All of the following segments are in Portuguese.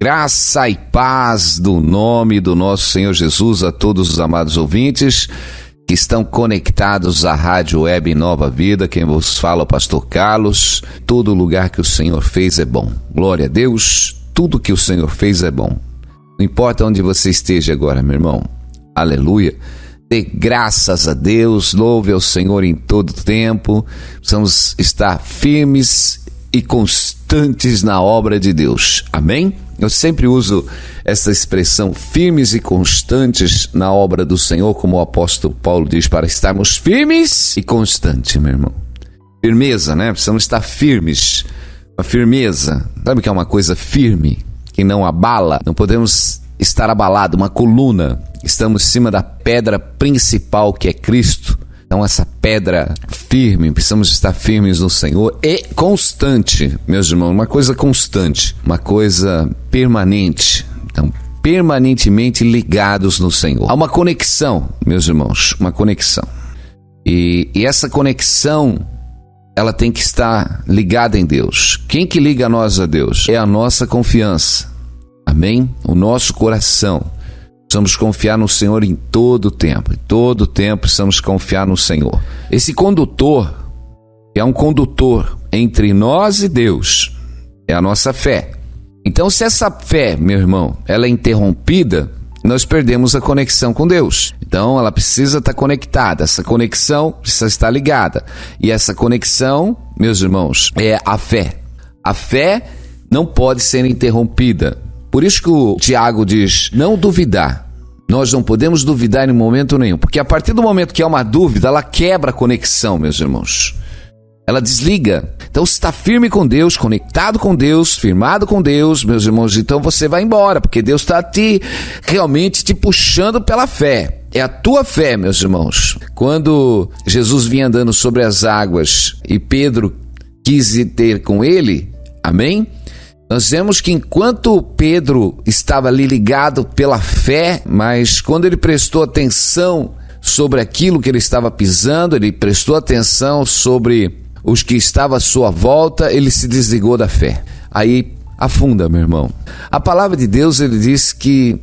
Graça e paz do nome do nosso Senhor Jesus a todos os amados ouvintes que estão conectados à Rádio Web Nova Vida. Quem vos fala é o Pastor Carlos. Todo lugar que o Senhor fez é bom. Glória a Deus, tudo que o Senhor fez é bom. Não importa onde você esteja agora, meu irmão. Aleluia. Dê graças a Deus, louve ao Senhor em todo tempo. Precisamos estar firmes e constantes na obra de Deus. Amém? Eu sempre uso essa expressão, firmes e constantes na obra do Senhor, como o apóstolo Paulo diz, para estarmos firmes e constantes, meu irmão. Firmeza, né? Precisamos estar firmes. A firmeza, sabe o que é uma coisa firme, que não abala? Não podemos estar abalado, uma coluna. Estamos em cima da pedra principal, que é Cristo. Então essa pedra firme, precisamos estar firmes no Senhor e constante, meus irmãos, uma coisa constante, uma coisa permanente. Então, permanentemente ligados no Senhor. Há uma conexão, meus irmãos, uma conexão. E essa conexão, ela tem que estar ligada em Deus. Quem que liga nós a Deus? É a nossa confiança. Amém? O nosso coração. Precisamos confiar no Senhor em todo tempo. Em todo tempo precisamos confiar no Senhor. Esse condutor é um condutor entre nós e Deus. É a nossa fé. Então, se essa fé, meu irmão, ela é interrompida, nós perdemos a conexão com Deus. Então, ela precisa estar conectada. Essa conexão precisa estar ligada. E essa conexão, meus irmãos, é a fé. A fé não pode ser interrompida. Por isso que o Tiago diz, não duvidar. Nós não podemos duvidar em momento nenhum, porque a partir do momento que há uma dúvida, ela quebra a conexão, meus irmãos. Ela desliga. Então, se está firme com Deus, conectado com Deus, firmado com Deus, meus irmãos, então você vai embora, porque Deus está realmente te puxando pela fé. É a tua fé, meus irmãos. Quando Jesus vinha andando sobre as águas e Pedro quis ir ter com ele, amém? Nós vemos que enquanto Pedro estava ali ligado pela fé, mas quando ele prestou atenção sobre aquilo que ele estava pisando, ele prestou atenção sobre os que estavam à sua volta, ele se desligou da fé. Aí afunda, meu irmão. A palavra de Deus, ele diz que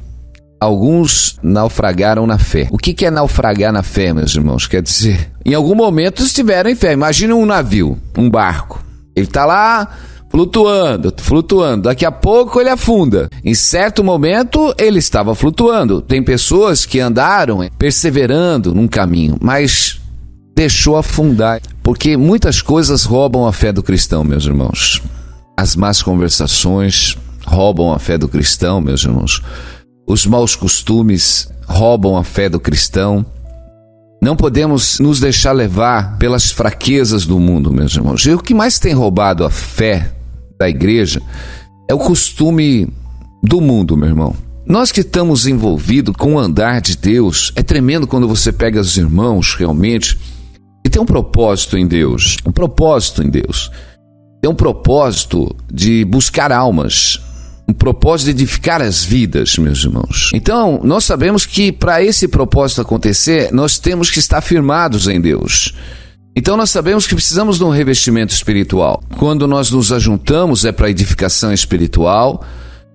alguns naufragaram na fé. O que é naufragar na fé, meus irmãos? Quer dizer, em algum momento estiveram em fé. Imagina um navio, um barco. Ele está lá flutuando, daqui a pouco ele afunda. Em certo momento ele estava flutuando. Tem pessoas que andaram perseverando num caminho, mas deixou afundar, porque muitas coisas roubam a fé do cristão, meus irmãos. As más conversações roubam a fé do cristão, meus irmãos. Os maus costumes roubam a fé do cristão. Não podemos nos deixar levar pelas fraquezas do mundo, meus irmãos. E o que mais tem roubado a fé da igreja é o costume do mundo, meu irmão. Nós que estamos envolvidos com o andar de Deus, é tremendo quando você pega os irmãos realmente e tem um propósito em Deus. Um propósito em Deus. Tem um propósito de buscar almas. Um propósito de edificar as vidas, meus irmãos. Então, nós sabemos que para esse propósito acontecer, nós temos que estar firmados em Deus. Então, nós sabemos que precisamos de um revestimento espiritual. Quando nós nos ajuntamos, é para edificação espiritual.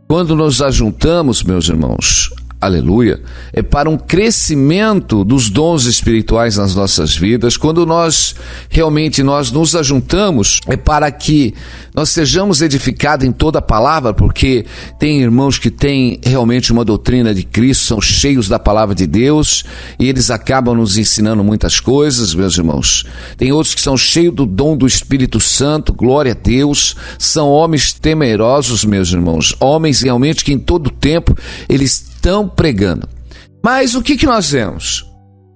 Quando nos ajuntamos, meus irmãos, aleluia, é para um crescimento dos dons espirituais nas nossas vidas. Quando nós realmente nos ajuntamos, é para que nós sejamos edificados em toda a palavra, porque tem irmãos que têm realmente uma doutrina de Cristo, são cheios da palavra de Deus, e eles acabam nos ensinando muitas coisas, meus irmãos. Tem outros que são cheios do dom do Espírito Santo, glória a Deus, são homens temerosos, meus irmãos, homens realmente que em todo tempo eles estão pregando. Mas o que nós vemos?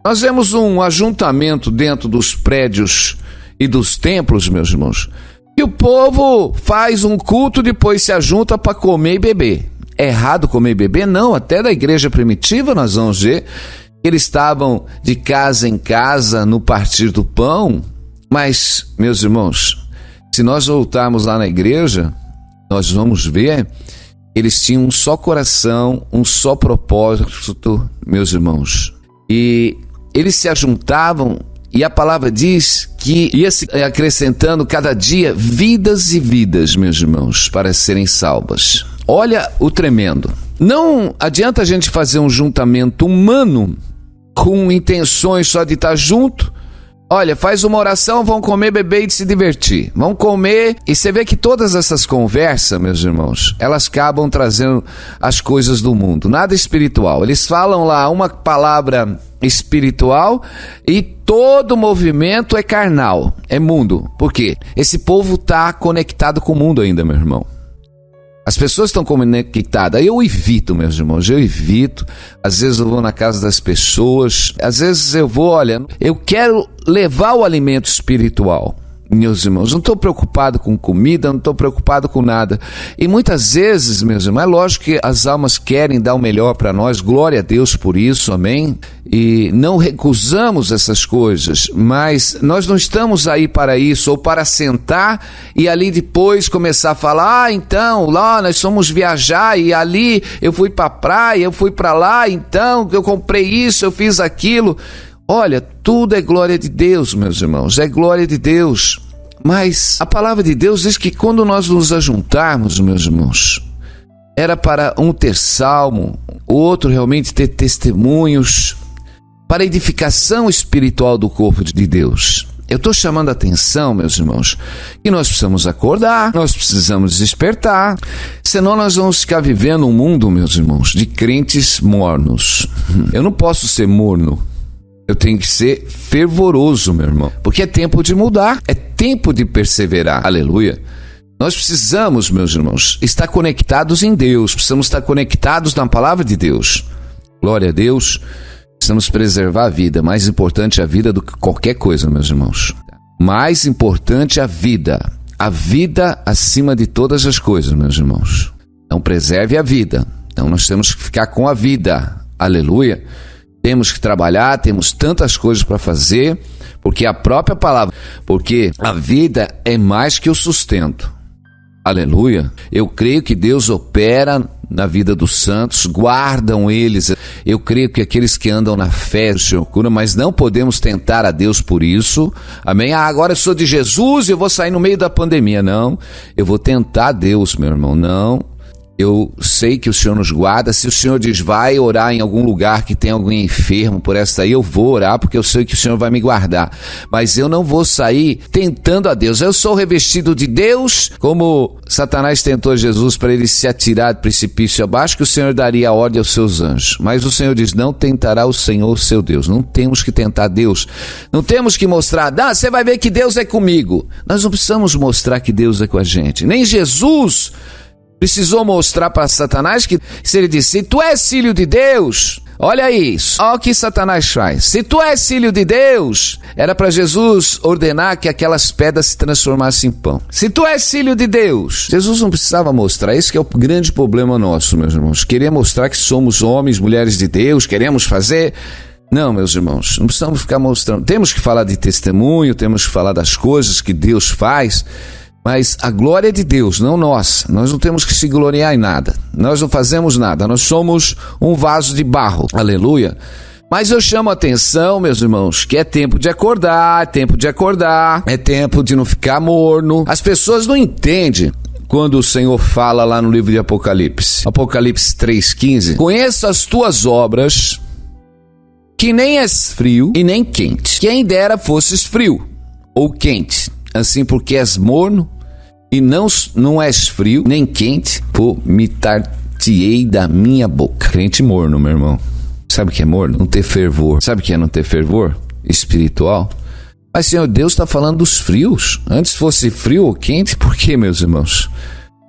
Nós vemos um ajuntamento dentro dos prédios e dos templos, meus irmãos, e o povo faz um culto, depois se ajunta para comer e beber. É errado comer e beber? Não, até da igreja primitiva nós vamos ver que eles estavam de casa em casa no partir do pão. Mas, meus irmãos, se nós voltarmos lá na igreja, nós vamos ver eles tinham um só coração, um só propósito, meus irmãos. E eles se ajuntavam, e a palavra diz que ia se acrescentando cada dia vidas e vidas, meus irmãos, para serem salvas. Olha o tremendo. Não adianta a gente fazer um juntamento humano com intenções só de estar junto. Olha, faz uma oração, vão comer, beber e se divertir. Vão comer, e você vê que todas essas conversas, meus irmãos, elas acabam trazendo as coisas do mundo, nada espiritual. Eles falam lá uma palavra espiritual e todo movimento é carnal, é mundo. Por quê? Esse povo está conectado com o mundo ainda, meu irmão. As pessoas estão conectadas. Eu evito, meus irmãos, Às vezes eu vou na casa das pessoas, às vezes eu vou, eu quero levar o alimento espiritual. Meus irmãos, não estou preocupado com comida, não estou preocupado com nada. E muitas vezes, meus irmãos, é lógico que as almas querem dar o melhor para nós, glória a Deus por isso, amém? E não recusamos essas coisas, mas nós não estamos aí para isso, ou para sentar e ali depois começar a falar, então, lá nós fomos viajar e ali eu fui para a praia, eu fui para lá, então eu comprei isso, eu fiz aquilo. Olha, tudo é glória de Deus, meus irmãos, é glória de Deus. Mas a palavra de Deus diz que quando nós nos ajuntarmos, meus irmãos, era para um ter salmo, o outro realmente ter testemunhos, para edificação espiritual do corpo de Deus. Eu estou chamando a atenção, meus irmãos, que nós precisamos acordar, nós precisamos despertar, senão nós vamos ficar vivendo um mundo, meus irmãos, de crentes mornos. Eu não posso ser morno. Eu tenho que ser fervoroso, meu irmão, porque é tempo de mudar, é tempo de perseverar, aleluia. Nós precisamos, meus irmãos, estar conectados em Deus, precisamos estar conectados na palavra de Deus, glória a Deus. Precisamos preservar a vida, mais importante a vida do que qualquer coisa, meus irmãos. Mais importante a vida acima de todas as coisas, meus irmãos. Então preserve a vida, então nós temos que ficar com a vida, aleluia. Temos que trabalhar, temos tantas coisas para fazer, porque a própria palavra, porque a vida é mais que o sustento. Aleluia. Eu creio que Deus opera na vida dos santos, guardam eles. Eu creio que aqueles que andam na fé, o Senhor cura, mas não podemos tentar a Deus por isso. Amém? Agora eu sou de Jesus e eu vou sair no meio da pandemia. Não, eu vou tentar a Deus, meu irmão. Não. Eu sei que o Senhor nos guarda. Se o Senhor diz, vai orar em algum lugar que tem alguém enfermo por essa aí, eu vou orar, porque eu sei que o Senhor vai me guardar. Mas eu não vou sair tentando a Deus. Eu sou revestido de Deus, como Satanás tentou Jesus para ele se atirar do precipício abaixo, que o Senhor daria a ordem aos seus anjos. Mas o Senhor diz, não tentará o Senhor seu Deus. Não temos que tentar Deus. Não temos que mostrar, você vai ver que Deus é comigo. Nós não precisamos mostrar que Deus é com a gente. Nem Jesus precisou mostrar para Satanás que, se ele disse, se tu és filho de Deus, olha isso, olha o que Satanás faz. Se tu és filho de Deus, era para Jesus ordenar que aquelas pedras se transformassem em pão. Se tu és filho de Deus, Jesus não precisava mostrar. Esse que é o grande problema nosso, meus irmãos. Querer mostrar que somos homens, mulheres de Deus, queremos fazer. Não, meus irmãos, não precisamos ficar mostrando. Temos que falar de testemunho, temos que falar das coisas que Deus faz, mas a glória é de Deus, não nossa. Nós não temos que se gloriar em nada. Nós não fazemos nada. Nós somos um vaso de barro. Aleluia. Mas eu chamo a atenção, meus irmãos, que é tempo de acordar, é tempo de não ficar morno. As pessoas não entendem quando o Senhor fala lá no livro de Apocalipse. Apocalipse 3,15. Conheço as tuas obras, que nem és frio e nem quente. Quem dera fosses frio ou quente. Assim, porque és morno e não és frio nem quente, vomitar-te-ei da minha boca. Crente morno, meu irmão. Sabe o que é morno? Não ter fervor. Sabe o que é não ter fervor? Espiritual. Mas, Senhor, Deus está falando dos frios. Antes fosse frio ou quente, por quê, meus irmãos?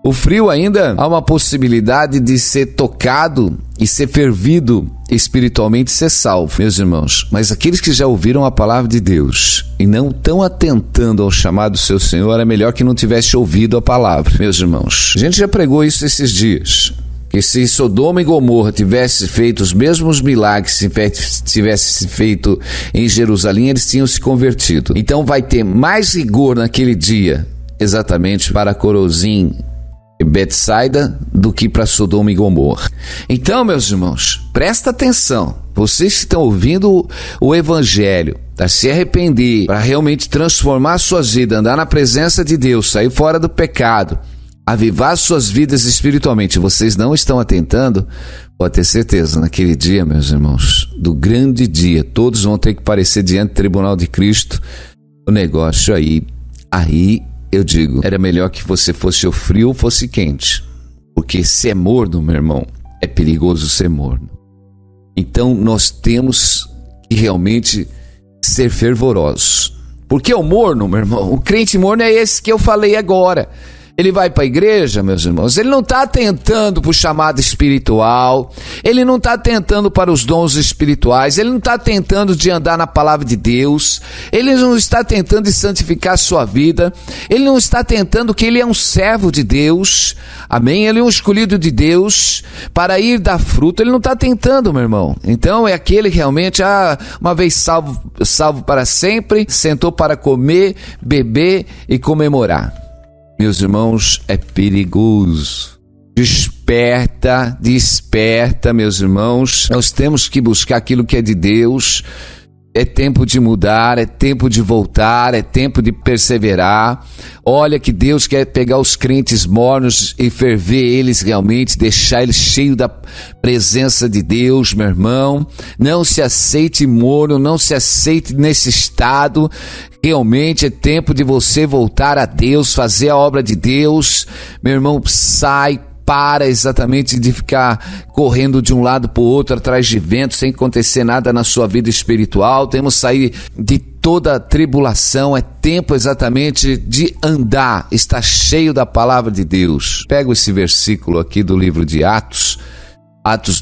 O frio ainda há uma possibilidade de ser tocado e ser fervido espiritualmente e ser salvo, meus irmãos. Mas aqueles que já ouviram a palavra de Deus e não estão atentando ao chamado do seu Senhor, é melhor que não tivesse ouvido a palavra, meus irmãos. A gente já pregou isso esses dias, que se Sodoma e Gomorra tivesse feito os mesmos milagres se tivesse feito em Jerusalém, eles tinham se convertido. Então vai ter mais rigor naquele dia, exatamente para Corozim e Betsaida, do que para Sodoma e Gomorra. Então, meus irmãos, presta atenção. Vocês que estão ouvindo o Evangelho, para se arrepender, para realmente transformar suas vidas, andar na presença de Deus, sair fora do pecado, avivar suas vidas espiritualmente, vocês não estão atentando, pode ter certeza, naquele dia, meus irmãos, do grande dia, todos vão ter que parecer diante do tribunal de Cristo. O negócio aí eu digo, era melhor que você fosse o frio ou fosse quente, porque se é morno, meu irmão, é perigoso ser morno. Então nós temos que realmente ser fervorosos, porque o morno, meu irmão, o crente morno é esse que eu falei agora. Ele vai para a igreja, meus irmãos, ele não está atentando para o chamado espiritual, ele não está atentando para os dons espirituais, ele não está atentando de andar na palavra de Deus, ele não está tentando de santificar a sua vida, ele não está tentando que ele é um servo de Deus, amém? Ele é um escolhido de Deus para ir dar fruto, ele não está tentando, meu irmão. Então é aquele que realmente, uma vez salvo para sempre, sentou para comer, beber e comemorar. Meus irmãos, é perigoso. Desperta, meus irmãos. Nós temos que buscar aquilo que é de Deus. É tempo de mudar, é tempo de voltar, é tempo de perseverar. Olha que Deus quer pegar os crentes mornos e ferver eles realmente, deixar eles cheios da presença de Deus, meu irmão. Não se aceite morno, não se aceite nesse estado. Realmente é tempo de você voltar a Deus, fazer a obra de Deus. Meu irmão, para exatamente de ficar correndo de um lado para o outro atrás de vento, sem acontecer nada na sua vida espiritual. Temos que sair de toda a tribulação. É tempo exatamente de andar, estar cheio da palavra de Deus. Pego esse versículo aqui do livro de Atos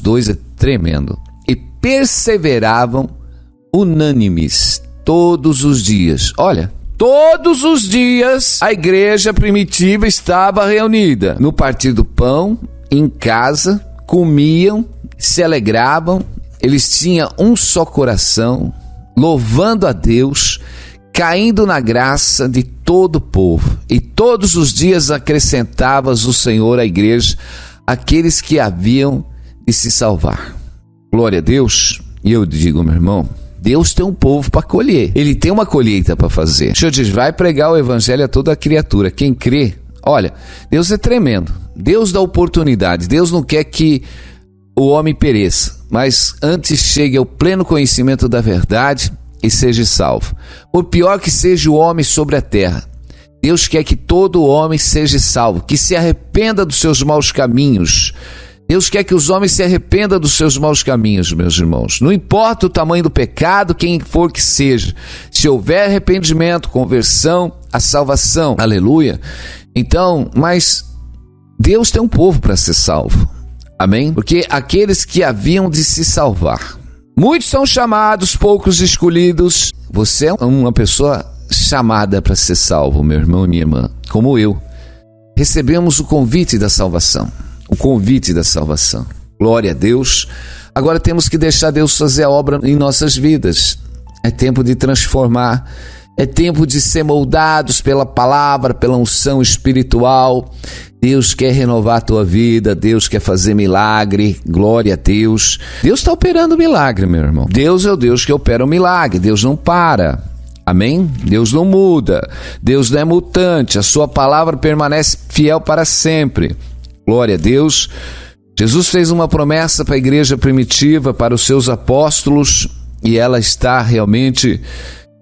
2, é tremendo. E perseveravam unânimes todos os dias. Olha, todos os dias a igreja primitiva estava reunida no partir do pão, em casa, comiam, se alegravam, eles tinham um só coração, louvando a Deus, caindo na graça de todo o povo. E todos os dias acrescentavas o Senhor à igreja aqueles que haviam de se salvar. Glória a Deus. E eu digo, meu irmão, Deus tem um povo para colher. Ele tem uma colheita para fazer. O Senhor diz, vai pregar o evangelho a toda criatura. Quem crê, olha, Deus é tremendo. Deus dá oportunidade. Deus não quer que o homem pereça, mas antes chegue ao pleno conhecimento da verdade e seja salvo. Por pior que seja o homem sobre a terra, Deus quer que todo homem seja salvo, que se arrependa dos seus maus caminhos. Deus quer que os homens se arrependam dos seus maus caminhos, meus irmãos. Não importa o tamanho do pecado, quem for que seja. Se houver arrependimento, conversão, a salvação. Aleluia. Então, mas Deus tem um povo para ser salvo. Amém? Porque aqueles que haviam de se salvar. Muitos são chamados, poucos escolhidos. Você é uma pessoa chamada para ser salvo, meu irmão e minha irmã. Como eu. Recebemos o convite da salvação. O convite da salvação. Glória a Deus. Agora temos que deixar Deus fazer a obra em nossas vidas. É tempo de transformar. É tempo de ser moldados pela palavra, pela unção espiritual. Deus quer renovar a tua vida. Deus quer fazer milagre. Glória a Deus. Deus está operando milagre, meu irmão. Deus é o Deus que opera o milagre. Deus não para. Amém? Deus não muda. Deus não é mutante. A sua palavra permanece fiel para sempre. Glória a Deus. Jesus fez uma promessa para a igreja primitiva, para os seus apóstolos, e ela está realmente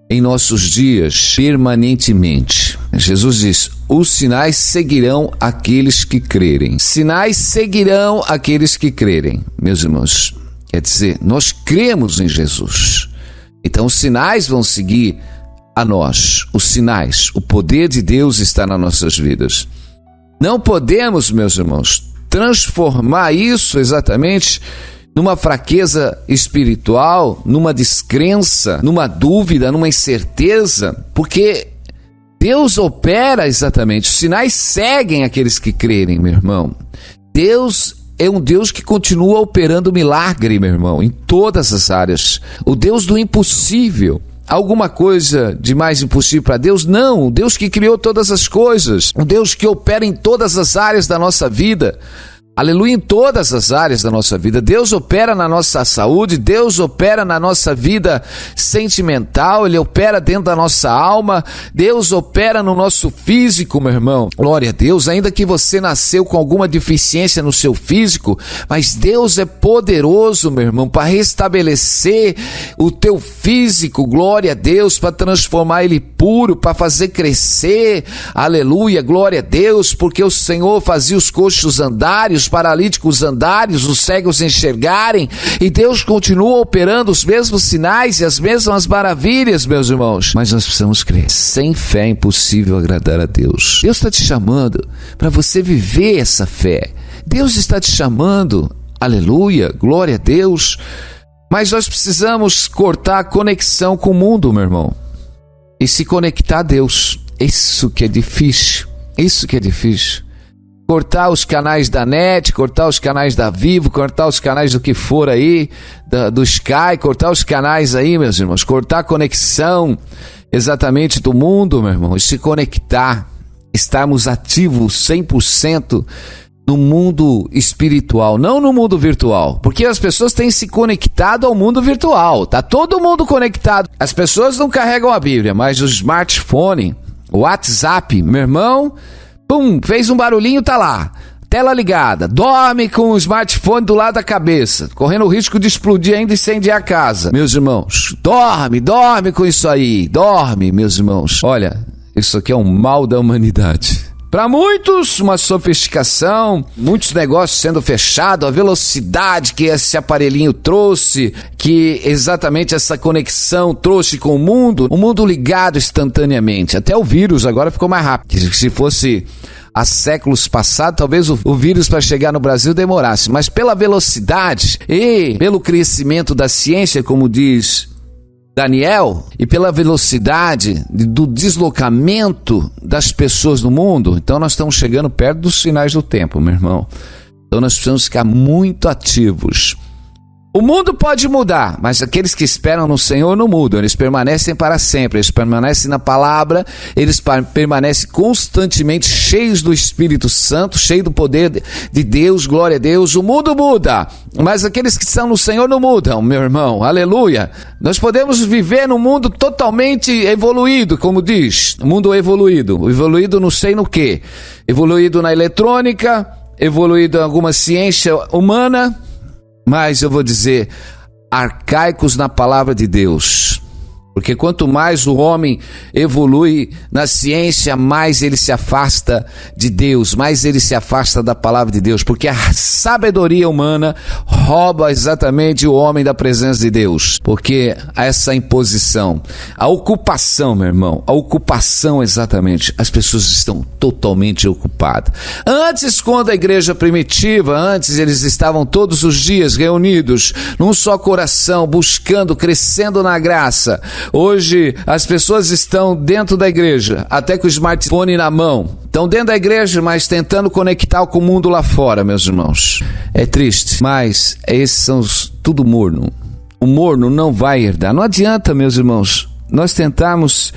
em nossos dias, permanentemente. Jesus diz, os sinais seguirão aqueles que crerem. Sinais seguirão aqueles que crerem. Meus irmãos, quer dizer, nós cremos em Jesus. Então os sinais vão seguir a nós. Os sinais, o poder de Deus está nas nossas vidas. Não podemos, meus irmãos, transformar isso exatamente numa fraqueza espiritual, numa descrença, numa dúvida, numa incerteza, porque Deus opera exatamente, os sinais seguem aqueles que crerem, meu irmão. Deus é um Deus que continua operando milagre, meu irmão, em todas as áreas. O Deus do impossível. Alguma coisa de mais impossível para Deus? Não, o Deus que criou todas as coisas, o Deus que opera em todas as áreas da nossa vida. Aleluia, em todas as áreas da nossa vida. Deus opera na nossa saúde, Deus opera na nossa vida sentimental, Ele opera dentro da nossa alma, Deus opera no nosso físico, meu irmão. Glória a Deus, ainda que você nasceu com alguma deficiência no seu físico, mas Deus é poderoso, meu irmão, para restabelecer o teu físico, glória a Deus, para transformar ele puro, para fazer crescer, aleluia, glória a Deus, porque o Senhor fazia os coxos andarem, os paralíticos andarem, os cegos enxergarem, e Deus continua operando os mesmos sinais e as mesmas maravilhas, meus irmãos. Mas nós precisamos crer. Sem fé é impossível agradar a Deus. Deus está te chamando para você viver essa fé. Deus está te chamando, aleluia, glória a Deus. Mas nós precisamos cortar a conexão com o mundo, meu irmão, e se conectar a Deus. Isso que é difícil, isso que é difícil. Cortar os canais da NET, cortar os canais da Vivo, cortar os canais do que for aí, do Sky, cortar os canais aí, meus irmãos, cortar a conexão exatamente do mundo, meu irmão, e se conectar, estarmos ativos 100% no mundo espiritual, não no mundo virtual, porque as pessoas têm se conectado ao mundo virtual, tá todo mundo conectado. As pessoas não carregam a Bíblia, mas o smartphone, o WhatsApp, meu irmão, pum, fez um barulhinho, tá lá, tela ligada, dorme com o smartphone do lado da cabeça, correndo o risco de explodir ainda e incendiar a casa. Meus irmãos, dorme com isso aí, dorme, meus irmãos. Olha, isso aqui é um mal da humanidade. Para muitos, uma sofisticação, muitos negócios sendo fechados, a velocidade que esse aparelhinho trouxe, que exatamente essa conexão trouxe com o mundo ligado instantaneamente. Até o vírus agora ficou mais rápido. Se fosse há séculos passados, talvez o vírus para chegar no Brasil demorasse, mas pela velocidade e pelo crescimento da ciência, como diz Daniel, e pela velocidade do deslocamento das pessoas no mundo, então nós estamos chegando perto dos finais do tempo, meu irmão. Então nós precisamos ficar muito ativos. O mundo pode mudar, mas aqueles que esperam no Senhor não mudam, eles permanecem para sempre, eles permanecem na palavra, eles permanecem constantemente cheios do Espírito Santo, cheios do poder de Deus, glória a Deus. O mundo muda, mas aqueles que estão no Senhor não mudam, meu irmão, aleluia. Nós podemos viver num mundo totalmente evoluído, como diz, mundo evoluído não sei no que, evoluído na eletrônica, evoluído em alguma ciência humana, mas eu vou dizer, arcaicos na palavra de Deus. Porque quanto mais o homem evolui na ciência, mais ele se afasta de Deus, mais ele se afasta da palavra de Deus. Porque a sabedoria humana rouba exatamente o homem da presença de Deus. Porque essa imposição, a ocupação, meu irmão, a ocupação exatamente, as pessoas estão totalmente ocupadas. Antes, quando a igreja primitiva, antes eles estavam todos os dias reunidos num só coração, buscando, crescendo na graça. Hoje as pessoas estão dentro da igreja, até com o smartphone na mão. Estão dentro da igreja, mas tentando conectar com o mundo lá fora, meus irmãos. É triste, mas esses são tudo morno. O morno não vai herdar. Não adianta, meus irmãos, nós tentarmos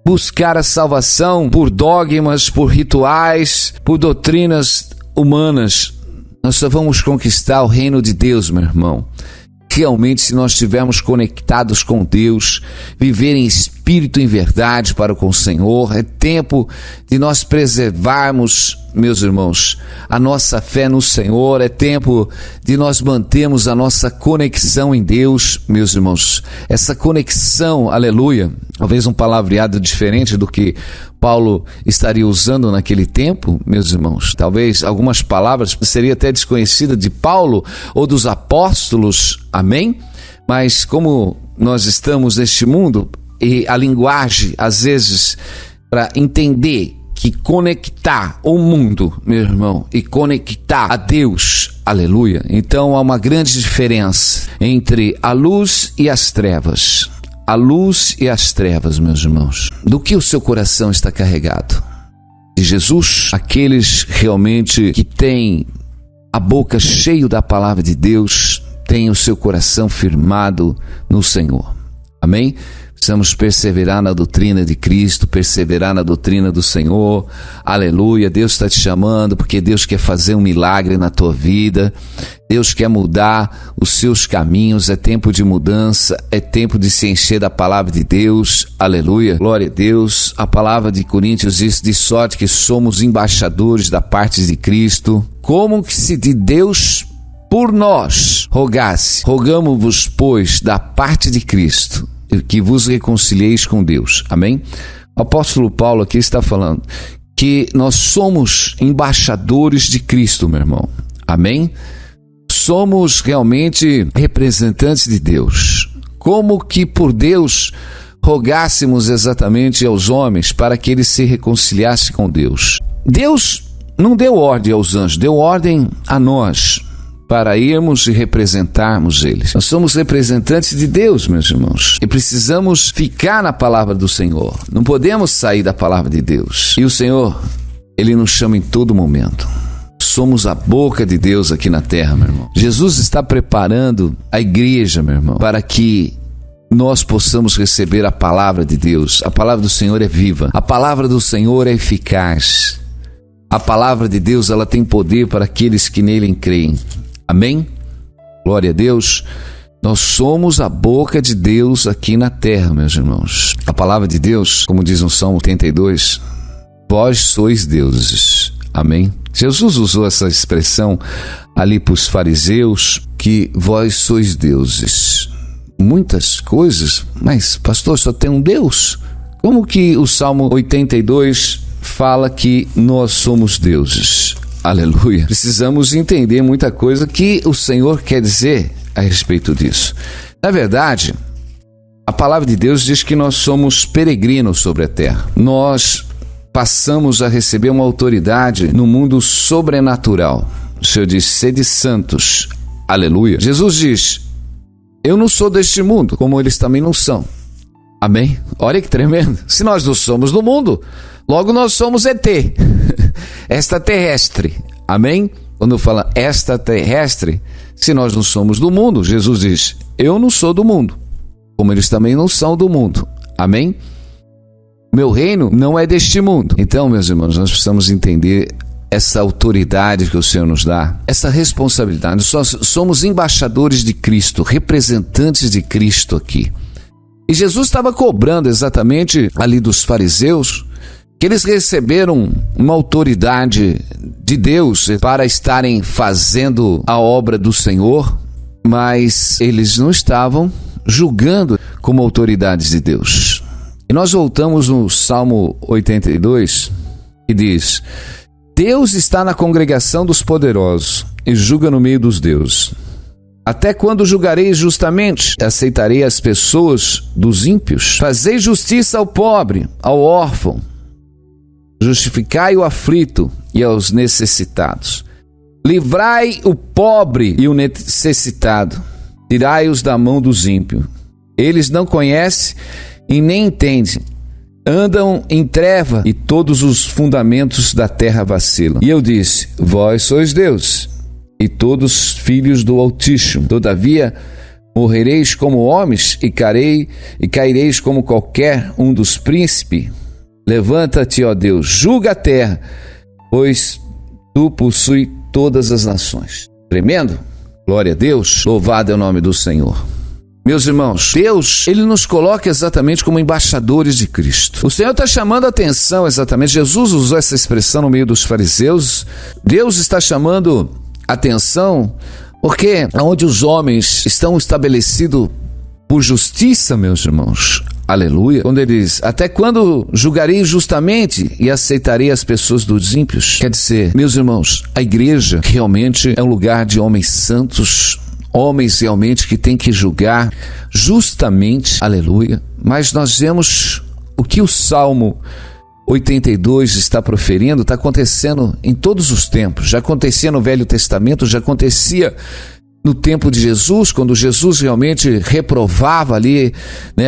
buscar a salvação por dogmas, por rituais, por doutrinas humanas. Nós só vamos conquistar o reino de Deus, meu irmão, realmente se nós estivermos conectados com Deus, viver em espírito e em verdade para com o Senhor. É tempo de nós preservarmos, meus irmãos, a nossa fé no Senhor. É tempo de nós mantermos a nossa conexão em Deus, meus irmãos. Essa conexão, aleluia, talvez um palavreado diferente do que Paulo estaria usando naquele tempo, meus irmãos. Talvez algumas palavras seriam até desconhecidas de Paulo ou dos apóstolos, amém? Mas como nós estamos neste mundo, e a linguagem, às vezes, para entender que conectar o mundo, meu irmão, e conectar a Deus, aleluia. Então há uma grande diferença entre a luz e as trevas. A luz e as trevas, meus irmãos. Do que o seu coração está carregado? De Jesus? Aqueles realmente que têm a boca cheia da palavra de Deus, têm o seu coração firmado no Senhor. Amém? Precisamos perseverar na doutrina de Cristo, perseverar na doutrina do Senhor. Aleluia. Deus está te chamando porque Deus quer fazer um milagre na tua vida. Deus quer mudar os seus caminhos. É tempo de mudança, é tempo de se encher da palavra de Deus. Aleluia. Glória a Deus. A palavra de Coríntios diz: de sorte que somos embaixadores da parte de Cristo, como que se de Deus por nós rogasse. Rogamo-vos, pois, da parte de Cristo, que vos reconcilieis com Deus. Amém? O apóstolo Paulo aqui está falando que nós somos embaixadores de Cristo, meu irmão. Amém? Somos realmente representantes de Deus. Como que por Deus rogássemos exatamente aos homens para que eles se reconciliassem com Deus. Deus não deu ordem aos anjos, deu ordem a nós para irmos e representarmos eles. Nós somos representantes de Deus, meus irmãos, e precisamos ficar na palavra do Senhor. Não podemos sair da palavra de Deus. E o Senhor, Ele nos chama em todo momento. Somos a boca de Deus aqui na terra, meu irmão. Jesus está preparando a igreja, meu irmão, para que nós possamos receber a palavra de Deus. A palavra do Senhor é viva. A palavra do Senhor é eficaz. A palavra de Deus, ela tem poder para aqueles que nele creem. Amém? Glória a Deus. Nós somos a boca de Deus aqui na terra, meus irmãos. A palavra de Deus, como diz no Salmo 82, vós sois deuses. Amém? Jesus usou essa expressão ali para os fariseus, que vós sois deuses. Muitas coisas, mas pastor, só tem um Deus? Como que o Salmo 82 fala que nós somos deuses? Aleluia. Precisamos entender muita coisa que o Senhor quer dizer a respeito disso. Na verdade, a palavra de Deus diz que nós somos peregrinos sobre a terra. Nós passamos a receber uma autoridade no mundo sobrenatural. O Senhor diz: sede santos. Aleluia. Jesus diz: eu não sou deste mundo, como eles também não são. Amém? Olha que tremendo. Se nós não somos do mundo, logo nós somos ET, extraterrestre. Amém? Quando fala extraterrestre, se nós não somos do mundo, Jesus diz: eu não sou do mundo, como eles também não são do mundo. Amém? Meu reino não é deste mundo. Então, meus irmãos, nós precisamos entender essa autoridade que o Senhor nos dá, essa responsabilidade. Nós somos embaixadores de Cristo, representantes de Cristo aqui. E Jesus estava cobrando exatamente ali dos fariseus que eles receberam uma autoridade de Deus para estarem fazendo a obra do Senhor, mas eles não estavam julgando como autoridades de Deus. E nós voltamos no Salmo 82, que diz: Deus está na congregação dos poderosos e julga no meio dos deuses. Até quando julgareis justamente? Aceitarei as pessoas dos ímpios? Fazei justiça ao pobre, ao órfão. Justificai o aflito e aos necessitados. Livrai o pobre e o necessitado. Tirai-os da mão dos ímpios. Eles não conhecem e nem entendem. Andam em treva e todos os fundamentos da terra vacilam. E eu disse: vós sois Deus e todos filhos do Altíssimo. Todavia, morrereis como homens e caireis como qualquer um dos príncipes. Levanta-te, ó Deus, julga a terra, pois tu possui todas as nações. Tremendo? Glória a Deus, louvado é o nome do Senhor. Meus irmãos, Deus, Ele nos coloca exatamente como embaixadores de Cristo. O Senhor está chamando a atenção exatamente, Jesus usou essa expressão no meio dos fariseus. Deus está chamando atenção porque onde os homens estão estabelecidos por justiça, meus irmãos, aleluia, quando ele diz: até quando julgarei justamente e aceitarei as pessoas dos ímpios? Quer dizer, meus irmãos, a igreja realmente é um lugar de homens santos, homens realmente que tem que julgar justamente, aleluia. Mas nós vemos o que o Salmo 82 está proferindo, está acontecendo em todos os tempos. Já acontecia no Velho Testamento, já acontecia no tempo de Jesus, quando Jesus realmente reprovava ali,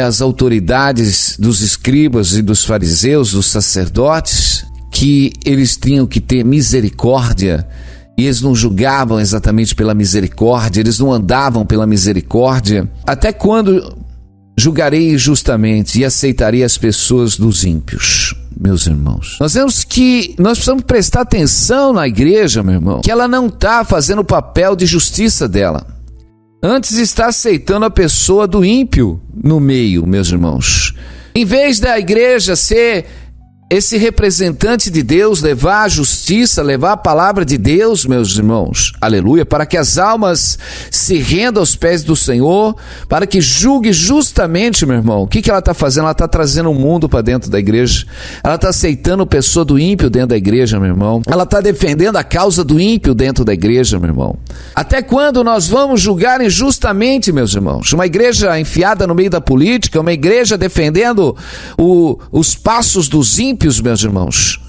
as autoridades dos escribas e dos fariseus, dos sacerdotes, que eles tinham que ter misericórdia. E eles não julgavam exatamente pela misericórdia, eles não andavam pela misericórdia. Até quando julgarei justamente e aceitarei as pessoas dos ímpios. Meus irmãos, nós precisamos prestar atenção na igreja, meu irmão, que ela não está fazendo o papel de justiça dela. Antes está aceitando a pessoa do ímpio no meio, meus irmãos. Em vez da igreja ser esse representante de Deus, levar a justiça, levar a palavra de Deus, meus irmãos, aleluia, para que as almas se rendam aos pés do Senhor, para que julgue justamente, meu irmão. O que ela está fazendo? Ela está trazendo o mundo para dentro da igreja, ela está aceitando a pessoa do ímpio dentro da igreja, meu irmão, ela está defendendo a causa do ímpio dentro da igreja, meu irmão. Até quando nós vamos julgar injustamente, meus irmãos? Uma igreja enfiada no meio da política, uma igreja defendendo os passos dos ímpios, meus irmãos.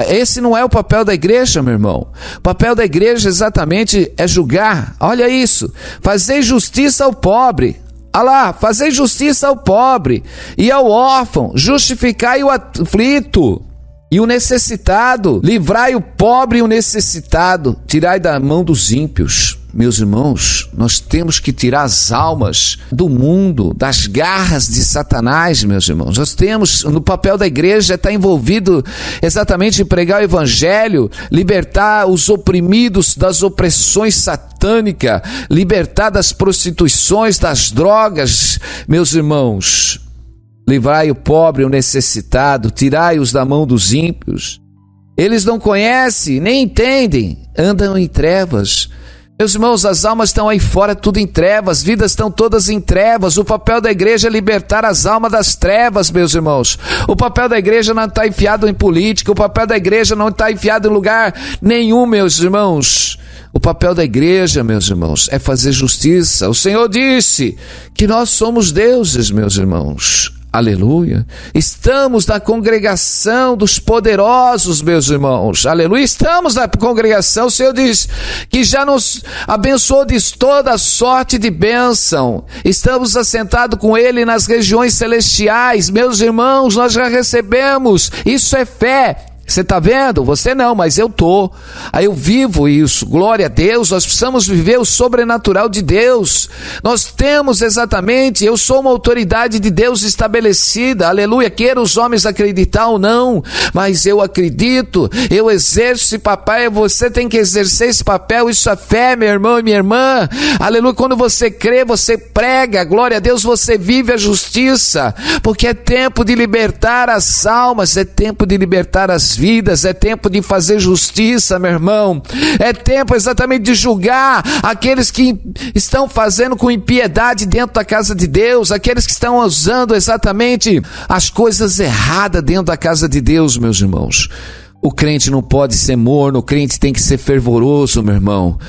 Esse não é o papel da igreja, meu irmão. O papel da igreja exatamente é julgar. Olha isso, fazer justiça ao pobre. Olha lá, fazer justiça ao pobre e ao órfão, justificai o aflito e o necessitado, livrai o pobre e o necessitado, tirai da mão dos ímpios. Meus irmãos, nós temos que tirar as almas do mundo, das garras de Satanás, meus irmãos. Nós temos, no papel da igreja, está envolvido exatamente em pregar o evangelho, libertar os oprimidos das opressões satânicas, libertar das prostituições, das drogas, meus irmãos. Livrai o pobre e o necessitado, tirai-os da mão dos ímpios. Eles não conhecem, nem entendem, andam em trevas. Meus irmãos, as almas estão aí fora, tudo em trevas, vidas estão todas em trevas. O papel da igreja é libertar as almas das trevas, meus irmãos. O papel da igreja não está enfiado em política, o papel da igreja não está enfiado em lugar nenhum, meus irmãos. O papel da igreja, meus irmãos, é fazer justiça. O Senhor disse que nós somos deuses, meus irmãos. Aleluia. Estamos na congregação dos poderosos, meus irmãos. Aleluia. Estamos na congregação. O Senhor diz que já nos abençoou de toda sorte de bênção. Estamos assentados com Ele nas regiões celestiais. Meus irmãos, nós já recebemos. Isso é fé. Você está vendo? Você não, mas eu estou. Aí eu vivo isso, glória a Deus. Nós precisamos viver o sobrenatural de Deus. Nós temos exatamente, eu sou uma autoridade de Deus estabelecida, aleluia, queira os homens acreditar ou não, mas eu acredito, eu exerço esse papel, você tem que exercer esse papel, isso é fé, meu irmão e minha irmã, aleluia. Quando você crê, você prega, glória a Deus, você vive a justiça, porque é tempo de libertar as almas, é tempo de libertar as vidas, é tempo de fazer justiça, meu irmão, é tempo exatamente de julgar aqueles que estão fazendo com impiedade dentro da casa de Deus, aqueles que estão usando exatamente as coisas erradas dentro da casa de Deus, meus irmãos. O crente não pode ser morno, o crente tem que ser fervoroso, meu irmão.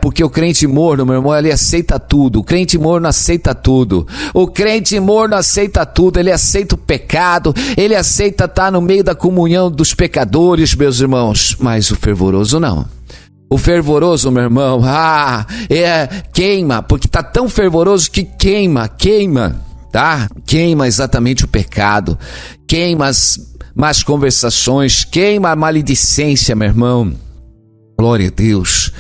Porque o crente morno, meu irmão, ele aceita tudo. O crente morno aceita tudo. O crente morno aceita tudo. Ele aceita o pecado, ele aceita estar no meio da comunhão dos pecadores, meus irmãos. Mas o fervoroso não. O fervoroso, meu irmão, queima, porque está tão fervoroso que queima, tá? Queima exatamente o pecado, queima as más conversações, queima a maledicência, meu irmão. Glória a Deus.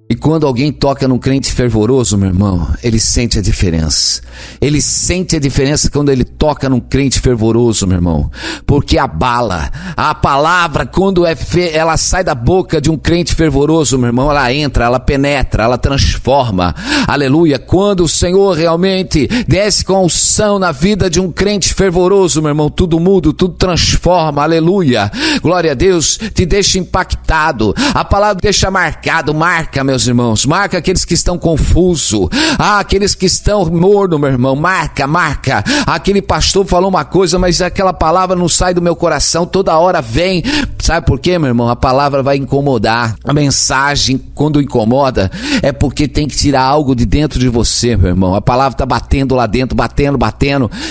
E quando alguém toca num crente fervoroso, meu irmão, ele sente a diferença. Ele sente a diferença quando ele toca num crente fervoroso, meu irmão. Porque abala. A palavra, quando ela sai da boca de um crente fervoroso, meu irmão, ela entra, ela penetra, ela transforma. Aleluia. Quando o Senhor realmente desce com a unção na vida de um crente fervoroso, meu irmão, tudo muda, tudo transforma. Aleluia. Glória a Deus. Te deixa impactado. A palavra deixa marcado, marca, meus irmãos, marca aqueles que estão confusos, aqueles que estão morno, meu irmão, marca, aquele pastor falou uma coisa, mas aquela palavra não sai do meu coração, toda hora vem, sabe por quê, meu irmão? A palavra vai incomodar, a mensagem, quando incomoda, é porque tem que tirar algo de dentro de você, meu irmão, a palavra está batendo lá dentro, batendo,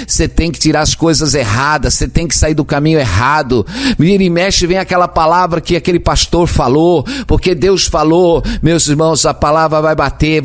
você tem que tirar as coisas erradas, você tem que sair do caminho errado, vira e mexe, vem aquela palavra que aquele pastor falou, porque Deus falou, meus irmãos, irmãos, a palavra vai bater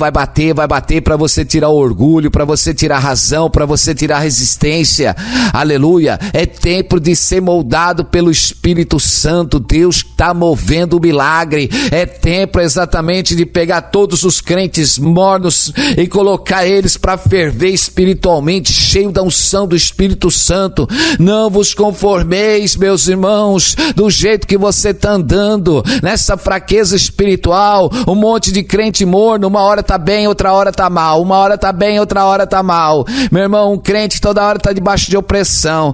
para você tirar o orgulho, para você tirar a razão, para você tirar a resistência. Aleluia. É tempo de ser moldado pelo Espírito Santo. Deus está movendo o milagre. É tempo exatamente de pegar todos os crentes mornos e colocar eles para ferver espiritualmente, cheio da unção do Espírito Santo. Não vos conformeis, meus irmãos, do jeito que você está andando, nessa fraqueza espiritual. Um monte de crente morno, uma hora tá bem, outra hora tá mal, uma hora tá bem, outra hora tá mal. Meu irmão, um crente toda hora tá debaixo de opressão.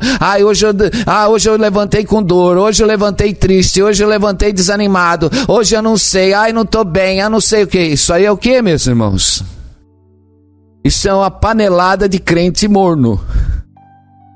Hoje eu levantei com dor, hoje eu levantei triste, hoje eu levantei desanimado, hoje eu não sei, não tô bem, eu não sei o que. Isso aí é o que, meus irmãos? Isso é uma panelada de crente morno.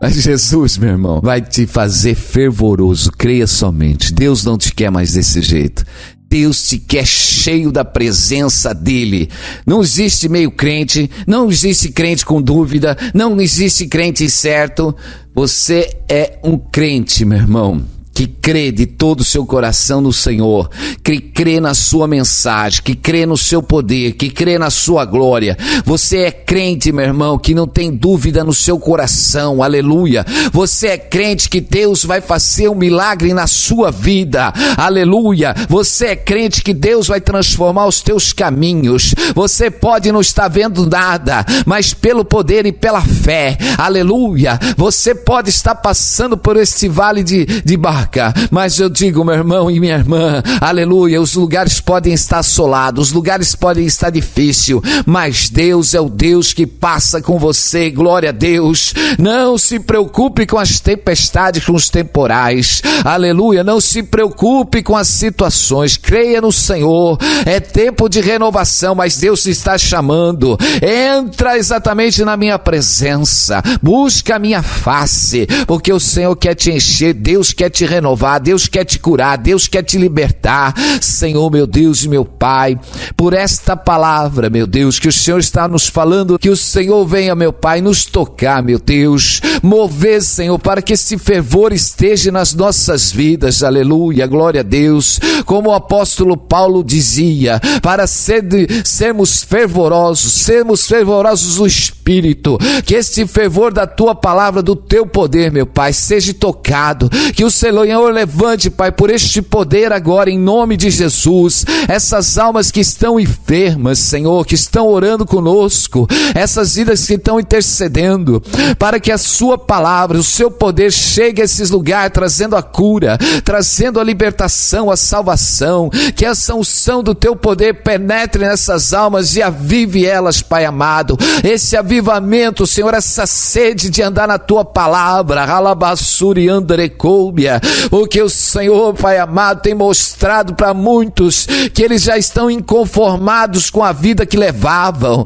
Mas Jesus, meu irmão, vai te fazer fervoroso, creia somente. Deus não te quer mais desse jeito. Deus te quer cheio da presença dele. Não existe meio crente, não existe crente com dúvida, não existe crente incerto. Você é um crente, meu irmão, que crê de todo o seu coração no Senhor, que crê na sua mensagem, que crê no seu poder, que crê na sua glória. Você é crente, meu irmão, que não tem dúvida no seu coração, aleluia. Você é crente que Deus vai fazer um milagre na sua vida, aleluia. Você é crente que Deus vai transformar os teus caminhos. Você pode não estar vendo nada, mas pelo poder e pela fé, aleluia, você pode estar passando por esse vale de barca, mas eu digo, meu irmão e minha irmã, aleluia, os lugares podem estar assolados, os lugares podem estar difíceis, mas Deus é o Deus que passa com você, glória a Deus. Não se preocupe com as tempestades, com os temporais, aleluia, não se preocupe com as situações, creia no Senhor. É tempo de renovação, mas Deus está chamando. Entra exatamente na minha presença, busca a minha face, porque o Senhor quer te encher, Deus quer te renovar, Deus quer te curar, Deus quer te libertar. Senhor, meu Deus e meu Pai, por esta palavra, meu Deus, que o Senhor está nos falando, que o Senhor venha, meu Pai, nos tocar, meu Deus, mover, Senhor, para que esse fervor esteja nas nossas vidas, aleluia, glória a Deus. Como o apóstolo Paulo dizia, para sermos fervorosos no Espírito, que este fervor da tua palavra, do teu poder, meu Pai, seja tocado, que o Senhor levante, Pai, por este poder agora, em nome de Jesus, essas almas que estão enfermas, Senhor, que estão orando conosco, essas vidas que estão intercedendo, para que a sua palavra, o seu poder chegue a esses lugares, trazendo a cura, trazendo a libertação, a salvação, que essa unção do teu poder penetre nessas almas e avive elas, Pai amado, esse avivamento, Senhor, essa sede de andar na tua palavra, Ralabassuri Andarecoubia, porque o Senhor, Pai amado, tem mostrado para muitos que eles já estão inconformados com a vida que levavam.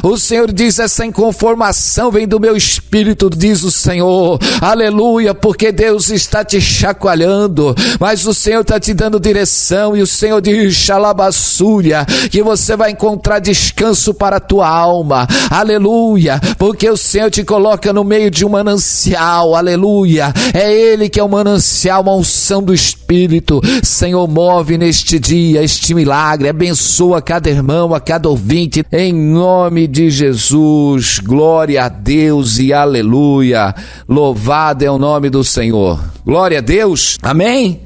O Senhor diz, essa inconformação vem do meu espírito, diz o Senhor, aleluia, porque Deus está te chacoalhando, mas o Senhor está te dando direção, e o Senhor diz, Xalabassúria, que você vai encontrar descanso para a tua alma, aleluia, porque o Senhor te coloca no meio de um manancial, aleluia, é Ele que é o manancial, uma unção do Espírito. Senhor, move neste dia este milagre, abençoa cada irmão, a cada ouvinte, em nome de Jesus, glória a Deus e aleluia, louvado é o nome do Senhor, glória a Deus, amém?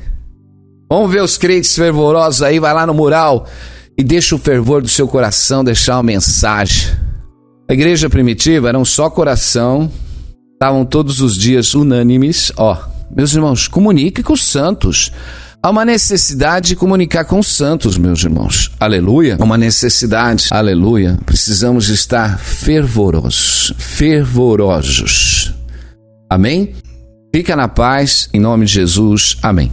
Vamos ver os crentes fervorosos aí, vai lá no mural e deixa o fervor do seu coração deixar uma mensagem. A igreja primitiva era um só coração, estavam todos os dias unânimes. Meus irmãos, comunique com os santos. Há uma necessidade de comunicar com os santos, meus irmãos. Aleluia. Há uma necessidade. Aleluia. Precisamos estar fervorosos. Amém? Fica na paz, em nome de Jesus. Amém.